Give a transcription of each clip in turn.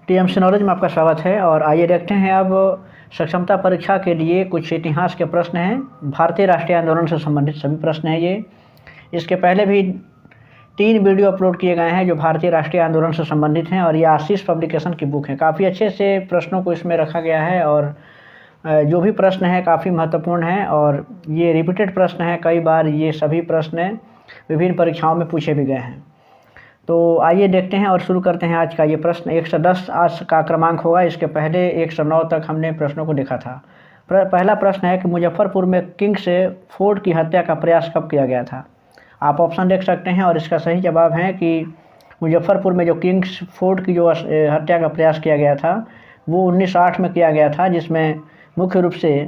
TMC knowledge में आपका स्वागत है। और आइए देखते हैं अब सक्षमता परीक्षा के लिए कुछ इतिहास के प्रश्न हैं। भारतीय राष्ट्रीय आंदोलन से संबंधित सभी प्रश्न हैं ये। इसके पहले भी 3 वीडियो अपलोड किए गए हैं जो भारतीय राष्ट्रीय आंदोलन से संबंधित हैं, और ये आशीष पब्लिकेशन की बुक है। काफ़ी अच्छे से प्रश्नों को इसमें रखा गया है, और जो भी प्रश्न हैं काफ़ी महत्वपूर्ण हैं, और ये रिपीटेड प्रश्न हैं। कई बार ये सभी प्रश्न विभिन्न परीक्षाओं में पूछे भी गए हैं। तो आइए देखते हैं और शुरू करते हैं आज का ये प्रश्न। 110 आज का क्रमांक होगा। इसके पहले 109 तक हमने प्रश्नों को देखा था। पहला प्रश्न है कि मुजफ्फरपुर में किंग्स फोर्ड की हत्या का प्रयास कब किया गया था। आप ऑप्शन देख सकते हैं, और इसका सही जवाब है कि मुजफ्फरपुर में जो किंग्स फोर्ड की जो हत्या का प्रयास किया गया था वो 1908 में किया गया था, जिसमें मुख्य रूप से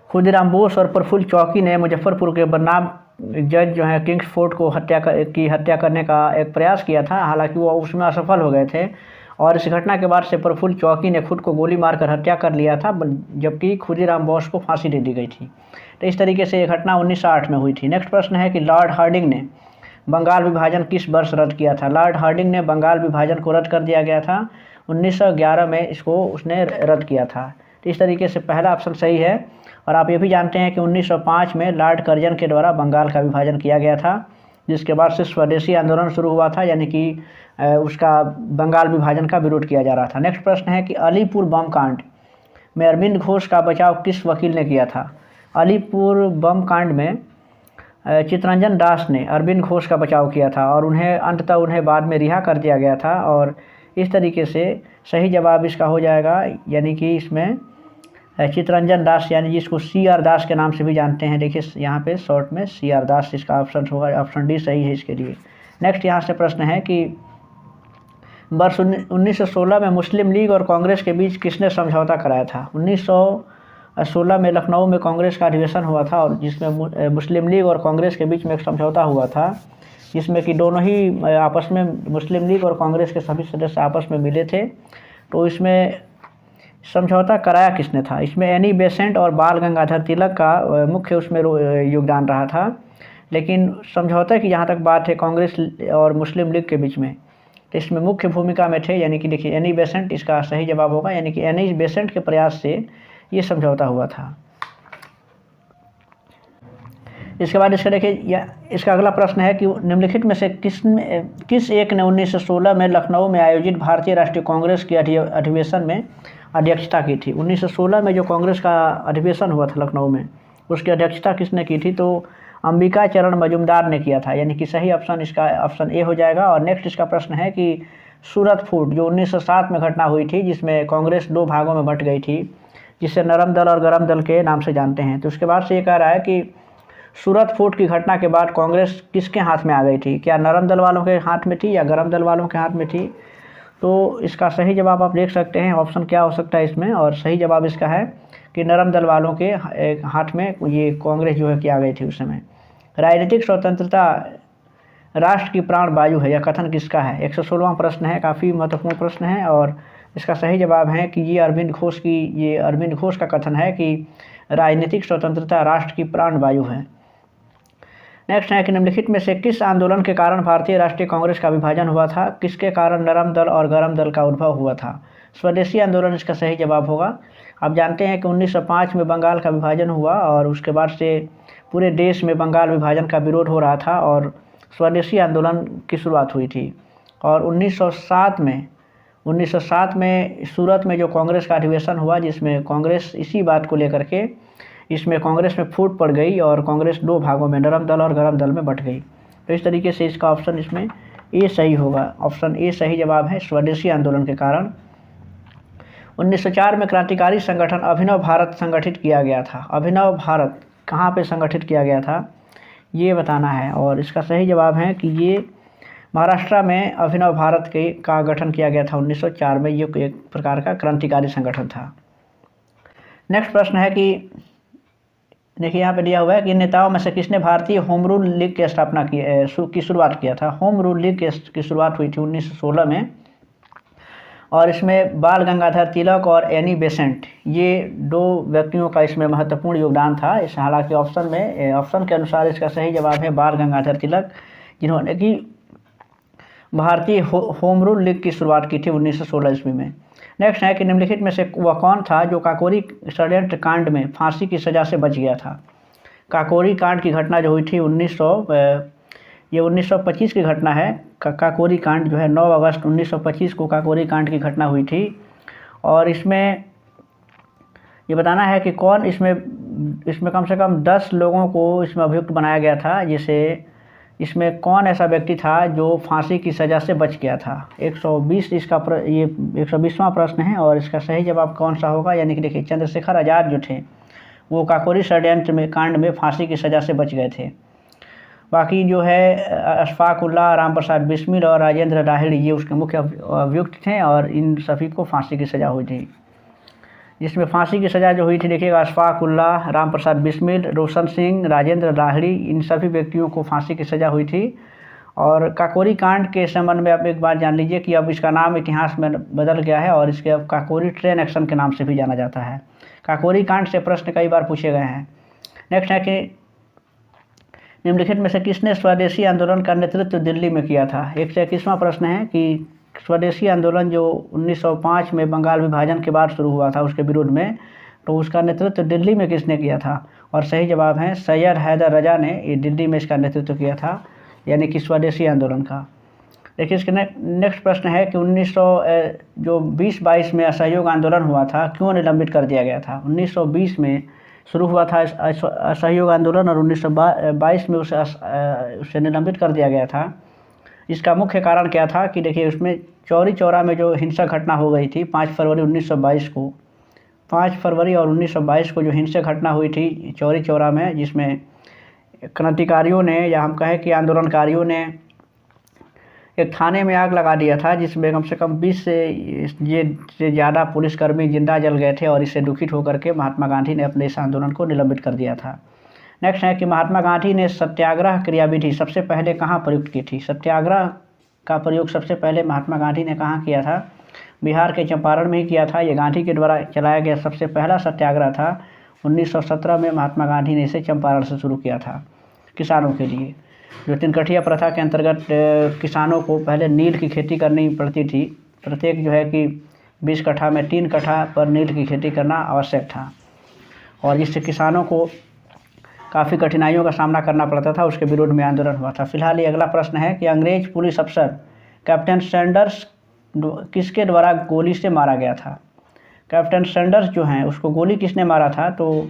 खुदीराम बोस और प्रफुल्ल चौकी ने मुजफ्फरपुर के बदनाम जज जो है किंग्स फोर्ड को हत्या करने का एक प्रयास किया था। हालांकि वो उसमें असफल हो गए थे, और इस घटना के बाद से प्रफुल्ल चौकी ने खुद को गोली मारकर हत्या कर लिया था, जबकि खुदीराम बोस को फांसी दे दी गई थी। तो इस तरीके से ये घटना 1908 में हुई थी। नेक्स्ट प्रश्न है कि लॉर्ड हार्डिंग ने बंगाल विभाजन किस वर्ष रद्द किया था। लॉर्ड हार्डिंग ने बंगाल विभाजन को रद्द कर दिया गया था। 1911 में इसको उसने रद्द किया था। तो इस तरीके से पहला ऑप्शन सही है। और आप ये भी जानते हैं कि 1905 में लॉर्ड कर्जन के द्वारा बंगाल का विभाजन किया गया था, जिसके बाद से स्वदेशी आंदोलन शुरू हुआ था, यानी कि उसका बंगाल विभाजन का विरोध किया जा रहा था। नेक्स्ट प्रश्न है कि अलीपुर बम कांड में अरविंद घोष का बचाव किस वकील ने किया था। अलीपुर बम कांड में चित्तरंजन दास ने अरविंद घोष का बचाव किया था, और उन्हें बाद में रिहा कर दिया गया था। और इस तरीके से सही जवाब इसका हो जाएगा, यानी कि इसमें चित्तरंजन दास, यानी जिसको CR दास के नाम से भी जानते हैं। देखिए यहाँ पे शॉर्ट में CR दास इसका ऑप्शन होगा। ऑप्शन डी सही है इसके लिए। नेक्स्ट यहाँ से प्रश्न है कि वर्ष 1916 में मुस्लिम लीग और कांग्रेस के बीच किसने समझौता कराया था। 1916 में लखनऊ में कांग्रेस का अधिवेशन हुआ था, और जिसमें मुस्लिम लीग और कांग्रेस के बीच में एक समझौता हुआ था, जिसमें कि दोनों ही आपस में मुस्लिम लीग और कांग्रेस के सभी सदस्य आपस में मिले थे। तो इसमें समझौता कराया किसने था। इसमें एनी बेसेंट और बाल गंगाधर तिलक का मुख्य उसमें योगदान रहा था। लेकिन समझौते की जहाँ तक बात है कांग्रेस और मुस्लिम लीग के बीच में, तो इसमें मुख्य भूमिका में थे, यानी कि देखिए एनी बेसेंट इसका सही जवाब होगा, यानी कि एनी बेसेंट के प्रयास से ये समझौता हुआ था। इसके बाद इसका देखिए इसका अगला प्रश्न है कि निम्नलिखित में से किस एक ने 1916 में लखनऊ में आयोजित भारतीय राष्ट्रीय कांग्रेस के अधिवेशन में अध्यक्षता की थी। 1916 में जो कांग्रेस का अधिवेशन हुआ था लखनऊ में, उसकी अध्यक्षता किसने की थी। तो अंबिका चरण मजूमदार ने किया था, यानी कि सही ऑप्शन इसका ऑप्शन ए हो जाएगा। और नेक्स्ट इसका प्रश्न है कि सूरत फूट जो 1907 में घटना हुई थी, जिसमें कांग्रेस 2 भागों में बंट गई थी, जिसे नरम दल और गरम दल के नाम से जानते हैं। तो उसके बाद से ये कह रहा है कि सूरत फूट की घटना के बाद कांग्रेस किसके हाथ में आ गई थी। क्या नरम दल वालों के हाथ में थी या गरम दल वालों के हाथ में थी। तो इसका सही जवाब आप देख सकते हैं ऑप्शन क्या हो सकता है इसमें, और सही जवाब इसका है कि नरम दल वालों के हाथ में ये कांग्रेस जो है कि आ गई थी उस समय। राजनीतिक स्वतंत्रता राष्ट्र की प्राण वायु है, यह कथन किसका है। 116वां प्रश्न है, काफ़ी महत्वपूर्ण प्रश्न है, और इसका सही जवाब है कि ये अरविंद घोष का कथन है कि राजनीतिक स्वतंत्रता राष्ट्र की प्राण वायु है। नेक्स्ट है कि निम्नलिखित में से किस आंदोलन के कारण भारतीय राष्ट्रीय कांग्रेस का विभाजन हुआ था। किसके कारण नरम दल और गरम दल का उद्भव हुआ था। स्वदेशी आंदोलन इसका सही जवाब होगा। आप जानते हैं कि 1905 में बंगाल का विभाजन हुआ, और उसके बाद से पूरे देश में बंगाल विभाजन का विरोध हो रहा था, और स्वदेशी आंदोलन की शुरुआत हुई थी। और 1907 में सूरत में जो कांग्रेस का अधिवेशन हुआ, जिसमें कांग्रेस इसी बात को लेकर के इसमें कांग्रेस में फूट पड़ गई, और कांग्रेस 2 भागों में नरम दल और गरम दल में बंट गई। तो इस तरीके से इसका ऑप्शन इसमें ए सही होगा। ऑप्शन ए सही जवाब है, स्वदेशी आंदोलन के कारण। 1904 में क्रांतिकारी संगठन अभिनव भारत संगठित किया गया था। अभिनव भारत कहाँ पे संगठित किया गया था ये बताना है, और इसका सही जवाब है कि ये महाराष्ट्र में अभिनव भारत का गठन किया गया था 1904 में। ये एक प्रकार का क्रांतिकारी संगठन था। नेक्स्ट प्रश्न है कि देखिए यहाँ पे दिया हुआ है कि नेताओं में से किसने भारतीय होम रूल लीग की स्थापना की शुरुआत किया था। होम रूल लीग की शुरुआत हुई थी 1916 में, और इसमें बाल गंगाधर तिलक और एनी बेसेंट ये 2 व्यक्तियों का इसमें महत्वपूर्ण योगदान था। इस हालांकि ऑप्शन के अनुसार इसका सही जवाब है बाल गंगाधर तिलक, जिन्होंने कि भारतीय होम रूल लीग की शुरुआत की थी 1916 ईस्वी में। नेक्स्ट है कि निम्नलिखित में से वह कौन था जो काकोरी षड्यंत्र कांड में फांसी की सज़ा से बच गया था। काकोरी कांड की घटना जो हुई थी 1925 की घटना है। काकोरी कांड जो है 9 अगस्त 1925 को काकोरी कांड की घटना हुई थी। और इसमें ये बताना है कि कौन इसमें कम से कम 10 लोगों को इसमें अभियुक्त बनाया गया था, जिसे इसमें कौन ऐसा व्यक्ति था जो फांसी की सज़ा से बच गया था। 120 ये 120वां प्रश्न है और इसका सही जवाब कौन सा होगा, यानी कि देखिए चंद्रशेखर आज़ाद जो थे वो काकोरी षड्यंत्र में कांड में फांसी की सज़ा से बच गए थे। बाकी जो है अशफाक उल्लाह, राम प्रसाद बिस्मिल और राजेंद्र राहिड़ी ये उसके मुख्य अभियुक्त थे और इन सभी को फांसी की सज़ा हुई थी। जिसमें फांसी की सज़ा जो हुई थी देखिएगा अशफाक उल्लाह, राम प्रसाद बिस्मिल, रोशन सिंह, राजेंद्र राहिड़ी, इन सभी व्यक्तियों को फांसी की सज़ा हुई थी। और काकोरी कांड के संबंध में आप एक बात जान लीजिए कि अब इसका नाम इतिहास में बदल गया है और इसके अब काकोरी ट्रेन एक्शन के नाम से भी जाना जाता है। काकोरी कांड से प्रश्न कई बार पूछे गए हैं। नेक्स्ट है कि निम्नलिखित में से किसने स्वदेशी आंदोलन का नेतृत्व दिल्ली में किया था। 121वां प्रश्न है कि स्वदेशी आंदोलन जो 1905 में बंगाल विभाजन के बाद शुरू हुआ था उसके विरोध में, तो उसका नेतृत्व दिल्ली में किसने किया था। और सही जवाब है सैयद हैदर रजा ने ये दिल्ली में इसका नेतृत्व किया था, यानी कि स्वदेशी आंदोलन का। देखिए इसके नेक्स्ट प्रश्न है कि 1920-22 में असहयोग आंदोलन हुआ था, क्यों निलंबित कर दिया गया था। 1920 में शुरू हुआ था असहयोग आंदोलन और 1922 में उसे निलंबित कर दिया गया था। इसका मुख्य कारण क्या था कि देखिए उसमें चौरी चौरा में जो हिंसक घटना हो गई थी 5 फरवरी 1922 को, 5 फरवरी और 1922 को जो हिंसक घटना हुई थी चौरी चौरा में, जिसमें क्रांतिकारियों ने या हम कहें कि आंदोलनकारियों ने एक थाने में आग लगा दिया था, जिसमें कम से कम 20 से ज़्यादा पुलिसकर्मी जिंदा जल गए थे और इससे दुखित होकर के महात्मा गांधी ने अपने इस आंदोलन को निलंबित कर दिया था। नेक्स्ट है कि महात्मा गांधी ने सत्याग्रह क्रियाविधि सबसे पहले कहाँ प्रयुक्त की थी। सत्याग्रह का प्रयोग सबसे पहले महात्मा गांधी ने कहाँ किया था। बिहार के चंपारण में ही किया था। ये गांधी के द्वारा चलाया गया सबसे पहला सत्याग्रह था। 1917 में महात्मा गांधी ने इसे चंपारण से शुरू किया था किसानों के लिए। जो तिनकठिया प्रथा के अंतर्गत किसानों को पहले नील की खेती करनी पड़ती थी। प्रत्येक जो है कि 20 कट्ठा में 3 कट्ठा पर नील की खेती करना आवश्यक था और जिससे किसानों को काफ़ी कठिनाइयों का सामना करना पड़ता था। उसके विरोध में आंदोलन हुआ था। फिलहाल ये अगला प्रश्न है कि अंग्रेज पुलिस अफसर कैप्टन सैंडर्स किसके द्वारा गोली से मारा गया था। कैप्टन सैंडर्स जो हैं उसको गोली किसने मारा था। तो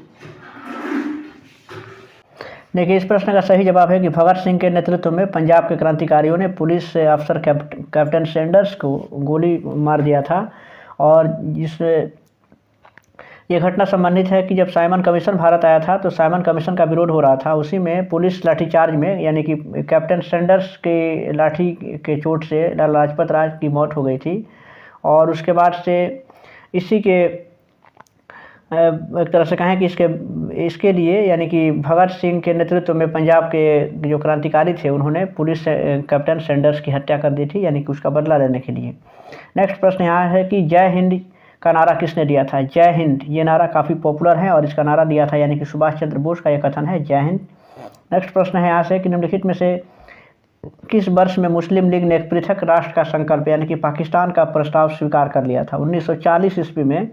देखिए इस प्रश्न का सही जवाब है कि भगत सिंह के नेतृत्व में पंजाब के क्रांतिकारियों ने पुलिस अफसर कैप्टन सैंडर्स को गोली मार दिया था। और ये घटना संबंधित है कि जब साइमन कमीशन भारत आया था तो साइमन कमीशन का विरोध हो रहा था। उसी में पुलिस लाठीचार्ज में यानी कि कैप्टन सैंडर्स के लाठी के चोट से लाला लाजपत राय की मौत हो गई थी। और उसके बाद से इसी के एक तरह से कहें कि इसके लिए यानी कि भगत सिंह के नेतृत्व में पंजाब के जो क्रांतिकारी थे उन्होंने पुलिस कैप्टन सैंडर्स की हत्या कर दी थी, यानी कि उसका बदला लेने के लिए। नेक्स्ट प्रश्न यहाँ है कि जय हिंद का नारा किसने दिया था। जय हिंद ये नारा काफ़ी पॉपुलर है और इसका नारा दिया था यानी कि सुभाष चंद्र बोस का यह कथन है, जय हिंद। नेक्स्ट प्रश्न है यहाँ से कि निम्नलिखित में से किस वर्ष में मुस्लिम लीग ने एक पृथक राष्ट्र का संकल्प यानी कि पाकिस्तान का प्रस्ताव स्वीकार कर लिया था। 1940 ईस्वी में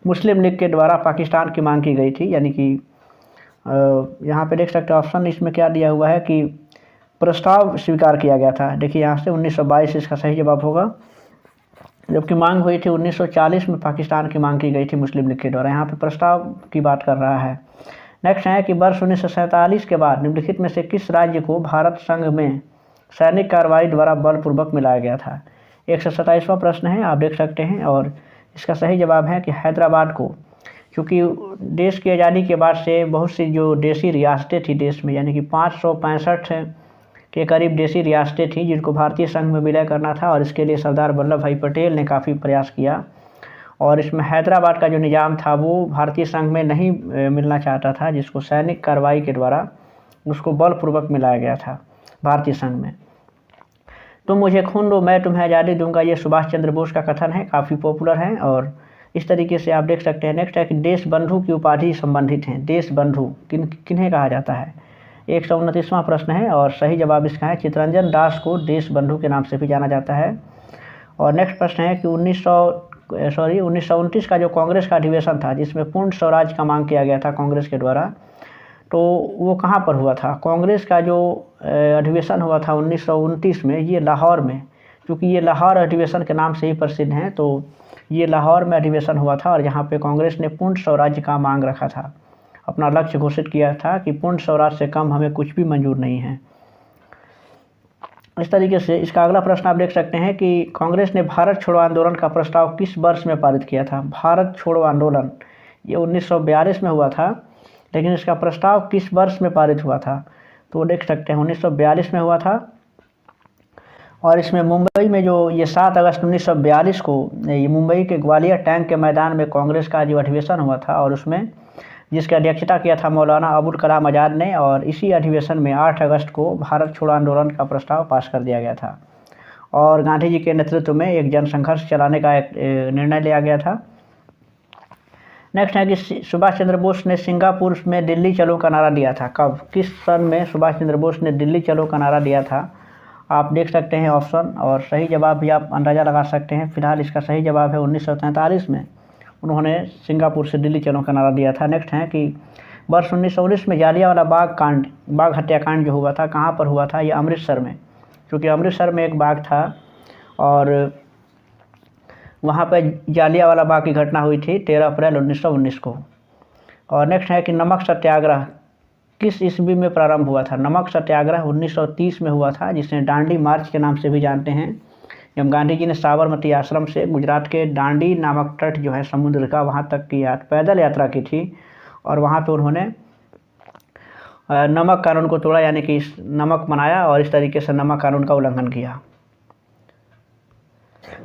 मुस्लिम लीग के द्वारा पाकिस्तान की मांग की गई थी, यानी कि यहाँ पे देख सकते हो ऑप्शन इसमें क्या दिया हुआ है कि प्रस्ताव स्वीकार किया गया था। देखिए यहाँ से 1922 इसका सही जवाब होगा, जबकि मांग हुई थी 1940 में पाकिस्तान की मांग की गई थी मुस्लिम लीग के द्वारा। यहाँ पे प्रस्ताव की बात कर रहा है। नेक्स्ट है कि वर्ष 1947 के बाद निम्नलिखित में से किस राज्य को भारत संघ में सैनिक कार्रवाई द्वारा बलपूर्वक मिलाया गया था। 127वां प्रश्न है, आप देख सकते हैं। और इसका सही जवाब है कि हैदराबाद को, क्योंकि देश की आज़ादी के बाद से बहुत सी जो देसी रियासतें थी देश में, यानी कि 565 के करीब देसी रियासतें थीं जिनको भारतीय संघ में विलय करना था। और इसके लिए सरदार वल्लभ भाई पटेल ने काफ़ी प्रयास किया और इसमें हैदराबाद का जो निज़ाम था वो भारतीय संघ में नहीं मिलना चाहता था, जिसको सैनिक कार्रवाई के द्वारा उसको बलपूर्वक मिलाया गया था भारतीय संघ में। तुम मुझे खून दो मैं तुम्हें आज़ादी दूंगा, ये सुभाष चंद्र बोस का कथन है, काफ़ी पॉपुलर है। और इस तरीके से आप देख सकते हैं। नेक्स्ट है कि देश बंधु की उपाधि संबंधित हैं। देश बंधु किन्हें कहा जाता है। 129वां प्रश्न है और सही जवाब इसका है चित्तरंजन दास को देश बंधु के नाम से भी जाना जाता है। और नेक्स्ट प्रश्न है कि 1929 का जो कांग्रेस का अधिवेशन था जिसमें पूर्ण स्वराज का मांग किया गया था कांग्रेस के द्वारा, तो वो कहाँ पर हुआ था? कांग्रेस का जो अधिवेशन हुआ था 1929 में, ये लाहौर में, क्योंकि ये लाहौर अधिवेशन के नाम से ही प्रसिद्ध हैं, तो ये लाहौर में अधिवेशन हुआ था और यहाँ पे कांग्रेस ने पूर्ण स्वराज्य का मांग रखा था, अपना लक्ष्य घोषित किया था कि पूर्ण स्वराज से कम हमें कुछ भी मंजूर नहीं है। इस तरीके से इसका अगला प्रश्न आप देख सकते हैं कि कांग्रेस ने भारत छोड़ो आंदोलन का प्रस्ताव किस वर्ष में पारित किया था? भारत छोड़ो आंदोलन ये 1942 में हुआ था, लेकिन इसका प्रस्ताव किस वर्ष में पारित हुआ था? तो देख सकते हैं 1942 में हुआ था। और इसमें मुंबई में जो ये 7 अगस्त 1942 को ये मुंबई के ग्वालियर टैंक के मैदान में कांग्रेस का जो अधिवेशन हुआ था और उसमें जिसकी अध्यक्षता किया था मौलाना अबुल कलाम आज़ाद ने, और इसी अधिवेशन में 8 अगस्त को भारत छोड़ो आंदोलन का प्रस्ताव पास कर दिया गया था और गांधी जी के नेतृत्व में एक जनसंघर्ष चलाने का एक निर्णय लिया गया था। नेक्स्ट है कि सुभाष चंद्र बोस ने सिंगापुर में दिल्ली चलो का नारा दिया था कब? किस सन में सुभाष चंद्र बोस ने दिल्ली चलो का नारा दिया था? आप देख सकते हैं ऑप्शन, और सही जवाब भी आप अंदाज़ा लगा सकते हैं। फिलहाल इसका सही जवाब है 1943 में उन्होंने सिंगापुर से दिल्ली चलो का नारा दिया था। नेक्स्ट है कि वर्ष 1919 में जालियांवाला बाग हत्याकांड जो हुआ था कहाँ पर हुआ था? ये अमृतसर में, क्योंकि अमृतसर में एक बाग था और वहाँ पर जालियांवाला बाग की घटना हुई थी 13 अप्रैल 1919 को। और नेक्स्ट है कि नमक सत्याग्रह किस ईस्वी में प्रारंभ हुआ था? नमक सत्याग्रह 1930 में हुआ था, जिसे दांडी मार्च के नाम से भी जानते हैं। जब गांधी जी ने साबरमती आश्रम से गुजरात के दांडी नामक तट जो है समुद्र का, वहाँ तक की पैदल यात्रा की थी और वहाँ पे उन्होंने नमक कानून को तोड़ा, यानी कि नमक बनाया और इस तरीके से नमक कानून का उल्लंघन किया।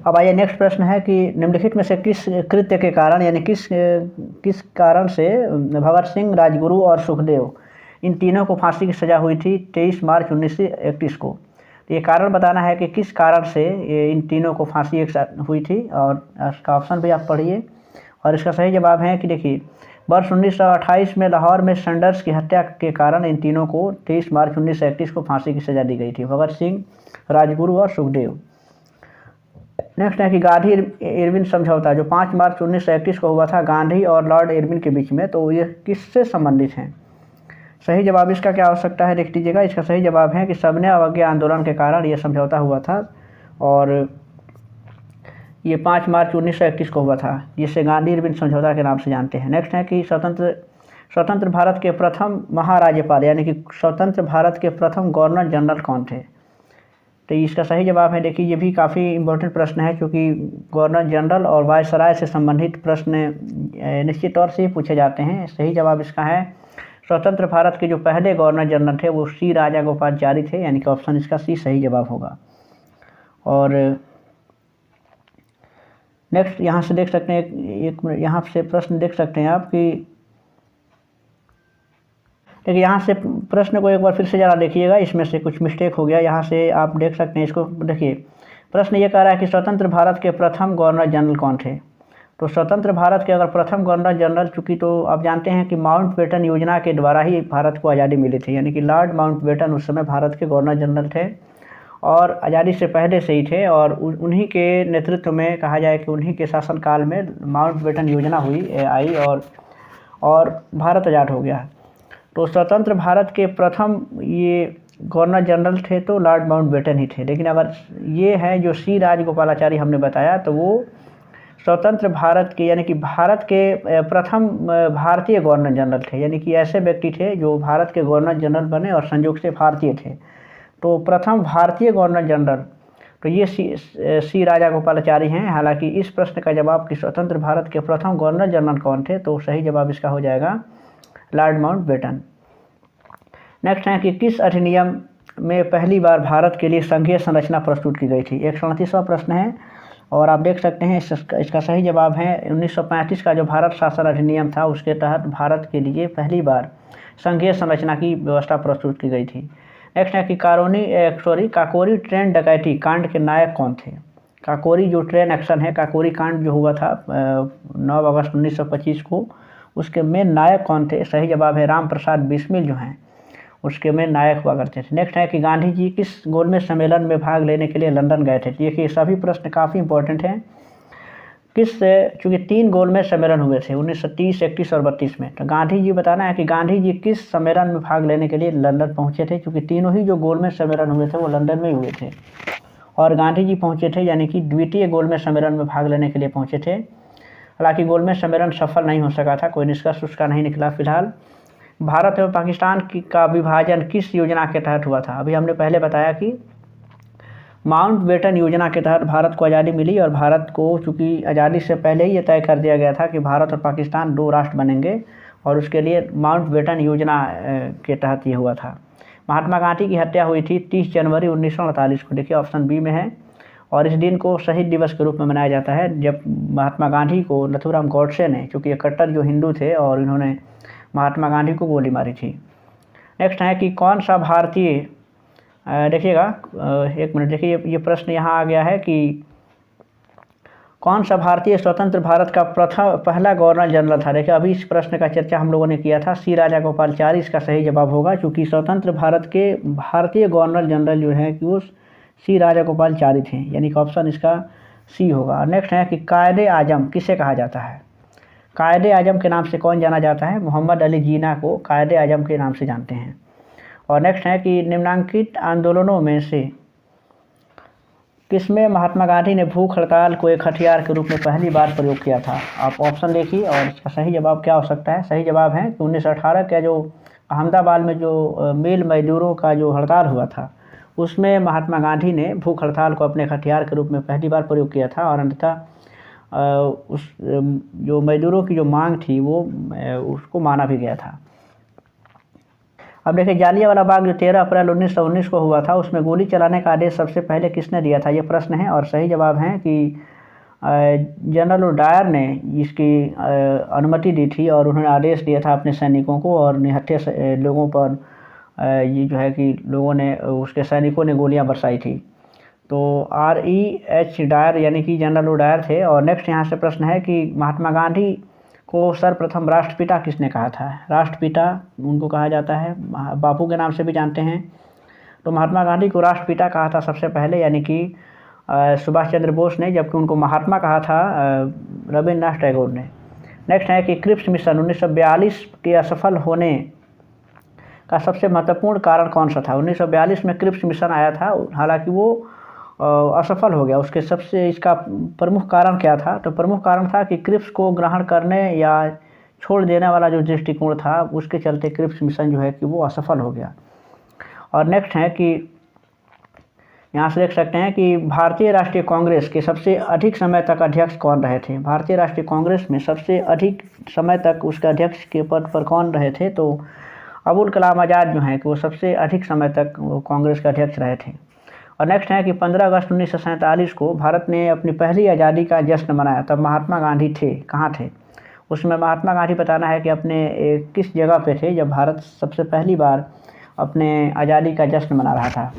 अब आइए नेक्स्ट प्रश्न है कि निम्नलिखित में से किस कृत्य के कारण, यानी किस कारण से भगत सिंह, राजगुरु और सुखदेव इन तीनों को फांसी की सज़ा हुई थी 23 मार्च 1931 को? तो ये कारण बताना है कि किस कारण से ये इन तीनों को फांसी एक साथ हुई थी, और इसका ऑप्शन भी आप पढ़िए। और इसका सही जवाब है कि देखिए वर्ष 1928 में लाहौर में सैंडर्स की हत्या के कारण इन तीनों को 23 मार्च 1931 को फांसी की सज़ा दी गई थी, भगत सिंह, राजगुरु और सुखदेव। नेक्स्ट है कि गांधी इरविन समझौता जो 5 मार्च 1931 को हुआ था गांधी और लॉर्ड इरविन के बीच में, तो ये किससे संबंधित हैं? सही जवाब इसका क्या हो सकता है, देख लीजिएगा। इसका सही जवाब है कि सबने अवज्ञा आंदोलन के कारण ये समझौता हुआ था और ये 5 मार्च 1931 को हुआ था, जिसे गांधी इरविन समझौता के नाम से जानते हैं। नेक्स्ट है कि स्वतंत्र भारत के प्रथम महाराज्यपाल, यानी कि स्वतंत्र भारत के प्रथम गवर्नर जनरल कौन थे? तो इसका सही जवाब है, देखिए ये भी काफ़ी इम्पोर्टेंट प्रश्न है, क्योंकि गवर्नर जनरल और वायसराय से संबंधित प्रश्न निश्चित तौर से ही पूछे जाते हैं। सही जवाब इसका है स्वतंत्र भारत के जो पहले गवर्नर जनरल थे वो सी राजागोपालाचारी थे, यानी कि ऑप्शन इसका सी सही जवाब होगा। और नेक्स्ट यहाँ से देख सकते हैं एक मिनट, यहाँ से प्रश्न देख सकते हैं आप कि देखिए यहाँ से प्रश्न को एक बार फिर से ज़रा देखिएगा, इसमें से कुछ मिस्टेक हो गया। यहाँ से आप देख सकते हैं, इसको देखिए। प्रश्न ये कह रहा है कि स्वतंत्र भारत के प्रथम गवर्नर जनरल कौन थे? तो स्वतंत्र भारत के अगर प्रथम गवर्नर जनरल, चूँकि तो आप जानते हैं कि माउंटबेटन योजना के द्वारा ही भारत को आज़ादी मिली थी, यानी कि लॉर्ड माउंटबेटन उस समय भारत के गवर्नर जनरल थे और आज़ादी से पहले से ही थे, और उन्हीं के नेतृत्व में कहा जाए कि उन्हीं के शासनकाल में माउंटबेटन योजना आई और भारत आज़ाद हो गया। तो स्वतंत्र भारत के प्रथम ये गवर्नर जनरल थे तो लॉर्ड माउंटबेटन ही थे। लेकिन अगर ये है जो सी राजगोपालाचारी हमने बताया, तो वो स्वतंत्र भारत के, यानी कि भारत के प्रथम भारतीय गवर्नर जनरल थे, यानी कि ऐसे व्यक्ति थे जो भारत के गवर्नर जनरल बने और संयोग से भारतीय थे। तो प्रथम भारतीय गवर्नर जनरल तो ये सी राजागोपालाचारी हैं। हालांकि इस प्रश्न का जवाब कि स्वतंत्र भारत के प्रथम गवर्नर जनरल कौन थे, तो सही जवाब इसका हो जाएगा लॉर्ड माउंटबेटन। नेक्स्ट है कि किस अधिनियम में पहली बार भारत के लिए संघीय संरचना प्रस्तुत की गई थी? 137वां प्रश्न है और आप देख सकते हैं इसका सही जवाब है 1935 का जो भारत शासन अधिनियम था, उसके तहत भारत के लिए पहली बार संघीय संरचना की व्यवस्था प्रस्तुत की गई थी। नेक्स्ट है कि काकोरी ट्रेन डकैती कांड के नायक कौन थे? काकोरी जो ट्रेन एक्शन है, काकोरी कांड जो हुआ था 9 अगस्त 1925 को, उसके मेन नायक कौन थे? सही जवाब है राम प्रसाद बिस्मिल जो हैं उसके में नायक हुआ करते थे। नेक्स्ट है कि गांधी जी किस गोलमेज सम्मेलन में भाग लेने के लिए लंदन गए थे। देखिए सभी प्रश्न काफ़ी इंपॉर्टेंट हैं। चूँकि 3 गोलमेज सम्मेलन हुए थे 1930, 31 और 32 में, तो गांधी जी बताना है कि गांधी जी किस सम्मेलन में भाग लेने के लिए लंदन पहुंचे थे। क्योंकि तीनों ही जो गोलमेज सम्मेलन हुए थे वो लंदन में ही हुए थे और गांधी जी पहुंचे थे, यानी कि द्वितीय गोलमेज सम्मेलन में भाग लेने के लिए पहुंचे थे। हालांकि गोलमेज सम्मेलन सफल नहीं हो सका था, कोई निष्कर्ष उसका नहीं निकला। फिलहाल भारत एवं पाकिस्तान का विभाजन किस योजना के तहत हुआ था। अभी हमने पहले बताया कि माउंटबेटन योजना के तहत भारत को आज़ादी मिली और भारत को चूँकि आज़ादी से पहले ही ये तय कर दिया गया था कि भारत और पाकिस्तान 2 राष्ट्र बनेंगे और उसके लिए माउंटबेटन योजना के तहत ये हुआ था। महात्मा गांधी की हत्या हुई थी 30 जनवरी 1948 को। देखिए ऑप्शन बी में है और इस दिन को शहीद दिवस के रूप में मनाया जाता है जब महात्मा गांधी को नथुराम गॉडसे ने, चूँकि ये कट्टर जो हिंदू थे और इन्होंने महात्मा गांधी को गोली मारी थी। नेक्स्ट है कि कौन सा भारतीय, देखिएगा एक मिनट, देखिए ये प्रश्न यहाँ आ गया है कि कौन सा भारतीय स्वतंत्र भारत का पहला गवर्नर जनरल था। देखिए अभी इस प्रश्न का चर्चा हम लोगों ने किया था, सी राजागोपालाचारी इसका सही जवाब होगा। क्योंकि स्वतंत्र भारत के भारतीय गवर्नर जनरल जो है कि वो सी राजागोपालाचारी थे, यानी कि ऑप्शन इसका सी होगा। नेक्स्ट है कि कायदे आजम किसे कहा जाता है। कायदे आजम के नाम से कौन जाना जाता है। मोहम्मद अली जिन्ना को कायदे आजम के नाम से जानते हैं। और नेक्स्ट है कि निम्नलिखित आंदोलनों में से किसमें महात्मा गांधी ने भूख हड़ताल को एक हथियार के रूप में पहली बार प्रयोग किया था। आप ऑप्शन देखिए और इसका सही जवाब क्या हो सकता है। सही जवाब है कि 1918 का जो अहमदाबाद में जो मिल मजदूरों का जो हड़ताल हुआ था उसमें महात्मा गांधी ने भूख हड़ताल को अपने हथियार के रूप में पहली बार प्रयोग किया था और अंततः उस जो मजदूरों की जो मांग थी वो उसको माना भी गया था। अब देखिए जालियांवाला बाग जो 13 अप्रैल 1919 को हुआ था उसमें गोली चलाने का आदेश सबसे पहले किसने दिया था, ये प्रश्न है। और सही जवाब है कि जनरल डायर ने इसकी अनुमति दी थी और उन्होंने आदेश दिया था अपने सैनिकों को और निहत्थे लोगों पर ये जो है कि लोगों ने उसके सैनिकों ने गोलियां बरसाई थी। तो REH डायर यानी कि जनरल डायर थे। और नेक्स्ट यहाँ से प्रश्न है कि महात्मा गांधी को सर्वप्रथम राष्ट्रपिता किसने कहा था। राष्ट्रपिता उनको कहा जाता है, बापू के नाम से भी जानते हैं। तो महात्मा गांधी को राष्ट्रपिता कहा था सबसे पहले, यानी कि सुभाष चंद्र बोस ने, जबकि उनको महात्मा कहा था रविन्द्रनाथ टैगोर ने। नेक्स्ट है कि क्रिप्स मिशन 1942 के असफल होने का सबसे महत्वपूर्ण कारण कौन सा था। 1942 में क्रिप्स मिशन आया था, हालांकि वो असफल हो गया। उसके सबसे इसका प्रमुख कारण क्या था, तो प्रमुख कारण था कि क्रिप्स को ग्रहण करने या छोड़ देने वाला जो दृष्टिकोण था उसके चलते क्रिप्स मिशन जो है कि वो असफल हो गया। और नेक्स्ट है कि यहाँ से देख सकते हैं कि भारतीय राष्ट्रीय कांग्रेस के सबसे अधिक समय तक अध्यक्ष कौन रहे थे। भारतीय राष्ट्रीय कांग्रेस में सबसे अधिक समय तक उसके अध्यक्ष के पद पर कौन रहे थे, तो अबुल कलाम आज़ाद जो हैं कि वो सबसे अधिक समय तक कांग्रेस के अध्यक्ष रहे थे। और नेक्स्ट है कि 15 अगस्त 1947 को भारत ने अपनी पहली आज़ादी का जश्न मनाया, तब महात्मा गांधी थे, कहाँ थे। उसमें महात्मा गांधी बताना है कि अपने किस जगह पे थे जब भारत सबसे पहली बार अपने आज़ादी का जश्न मना रहा था।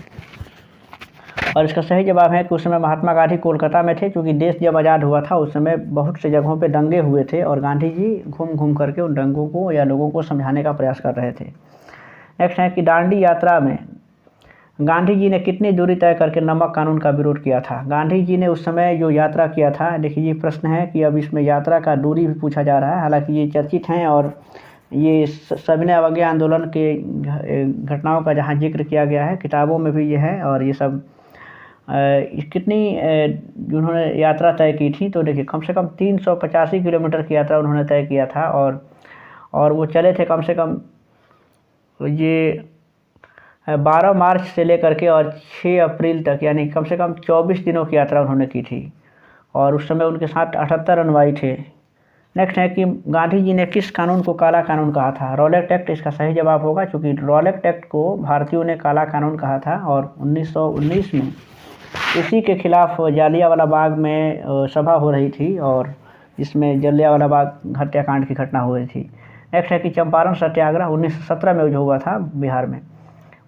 और इसका सही जवाब है कि उस समय महात्मा गांधी कोलकाता में थे, क्योंकि देश जब आज़ाद हुआ था उस समय बहुत से जगहों पे दंगे हुए थे और गांधी जी घूम घूम करके उन दंगों को या लोगों को समझाने का प्रयास कर रहे थे। नेक्स्ट है कि दांडी यात्रा में गांधी जी ने कितनी दूरी तय करके नमक कानून का विरोध किया था। गांधी जी ने उस समय जो यात्रा किया था, देखिए ये प्रश्न है कि अब इसमें यात्रा का दूरी भी पूछा जा रहा है। हालांकि ये चर्चित हैं और ये सविनय अवज्ञा आंदोलन के घटनाओं का जहाँ जिक्र किया गया है किताबों में भी ये है। और ये सब कितनी उन्होंने यात्रा तय की थी, तो देखिए कम से कम 385 किलोमीटर की यात्रा उन्होंने तय किया था और वो चले थे कम से कम ये 12 मार्च से लेकर के और 6 अप्रैल तक, यानी कम से कम 24 दिनों की यात्रा उन्होंने की थी और उस समय उनके साथ 78 अनुयायी थे। नेक्स्ट है कि गांधी जी ने किस कानून को काला कानून कहा था। रॉलेट एक्ट इसका सही जवाब होगा, क्योंकि रॉलेट एक्ट को भारतीयों ने काला कानून कहा था और 1919 में इसी के खिलाफ जालियांवाला बाग में सभा हो रही थी और इसमें जालियांवाला बाग हत्याकांड की घटना हो रही थी। नेक्स्ट है कि चंपारण सत्याग्रह 1917 में जो हुआ था बिहार में,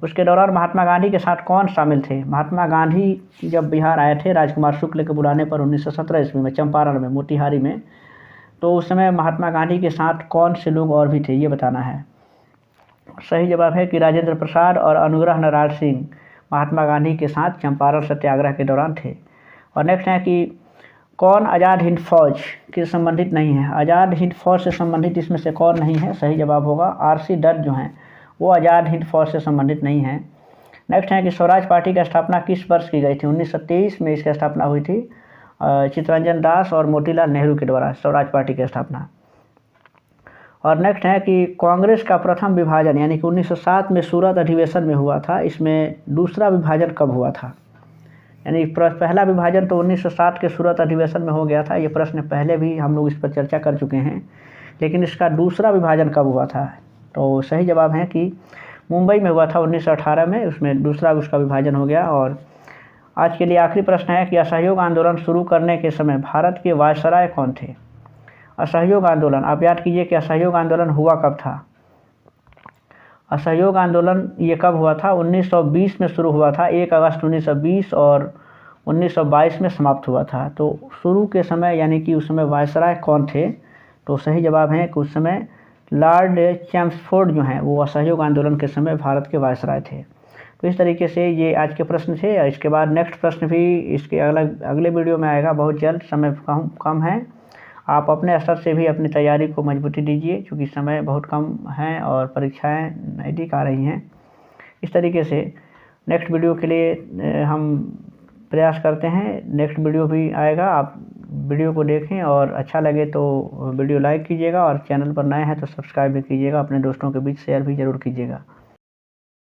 उसके दौरान महात्मा गांधी के साथ कौन शामिल थे। महात्मा गांधी जब बिहार आए थे राजकुमार शुक्ल के बुलाने पर 1917 ईस्वी में चंपारण में मोतिहारी में, तो उस समय महात्मा गांधी के साथ कौन से लोग और भी थे ये बताना है। सही जवाब है कि राजेंद्र प्रसाद और अनुग्रह नारायण सिंह महात्मा गांधी के साथ चंपारण सत्याग्रह के दौरान थे। और नेक्स्ट है कि कौन आज़ाद हिंद फौज के संबंधित नहीं है। आज़ाद हिंद फौज से संबंधित इसमें से कौन नहीं है। सही जवाब होगा आर.सी. दत्त जो हैं वो आज़ाद हिंद फौज से संबंधित नहीं है। नेक्स्ट है कि स्वराज पार्टी की स्थापना किस वर्ष की गई थी। 1923 में इसकी स्थापना हुई थी चित्तरंजन दास और मोतीलाल नेहरू के द्वारा स्वराज पार्टी की स्थापना। और नेक्स्ट है कि कांग्रेस का प्रथम विभाजन यानी कि 1907 में सूरत अधिवेशन में हुआ था, इसमें दूसरा विभाजन कब हुआ था। यानी पहला विभाजन तो 1907 के सूरत अधिवेशन में हो गया था, ये प्रश्न पहले भी हम लोग इस पर चर्चा कर चुके हैं, लेकिन इसका दूसरा विभाजन कब हुआ था। तो सही जवाब है कि मुंबई में हुआ था 1918 में, उसमें दूसरा उसका विभाजन हो गया। और आज के लिए आखिरी प्रश्न है कि असहयोग आंदोलन शुरू करने के समय भारत के वायसराय कौन थे। असहयोग आंदोलन, आप याद कीजिए कि असहयोग आंदोलन हुआ कब था। असहयोग आंदोलन ये कब हुआ था, 1920 में शुरू हुआ था, 1 अगस्त 1920 और 1922 में समाप्त हुआ था। तो शुरू के समय यानी कि उस समय वायसराय कौन थे, तो सही जवाब है कि उस समय लॉर्ड चैम्सफोर्ड जो हैं वो असहयोग आंदोलन के समय भारत के वायसराय थे। तो इस तरीके से ये आज के प्रश्न थे। इसके बाद नेक्स्ट प्रश्न भी इसके अगले वीडियो में आएगा बहुत जल्द, समय कम है। आप अपने स्तर से भी अपनी तैयारी को मजबूती दीजिए क्योंकि समय बहुत कम है और परीक्षाएं नज़दीक आ रही हैं। इस तरीके से नेक्स्ट वीडियो के लिए हम प्रयास करते हैं, नेक्स्ट वीडियो भी आएगा। आप वीडियो को देखें और अच्छा लगे तो वीडियो लाइक कीजिएगा और चैनल पर नए हैं तो सब्सक्राइब भी कीजिएगा, अपने दोस्तों के बीच शेयर भी ज़रूर कीजिएगा।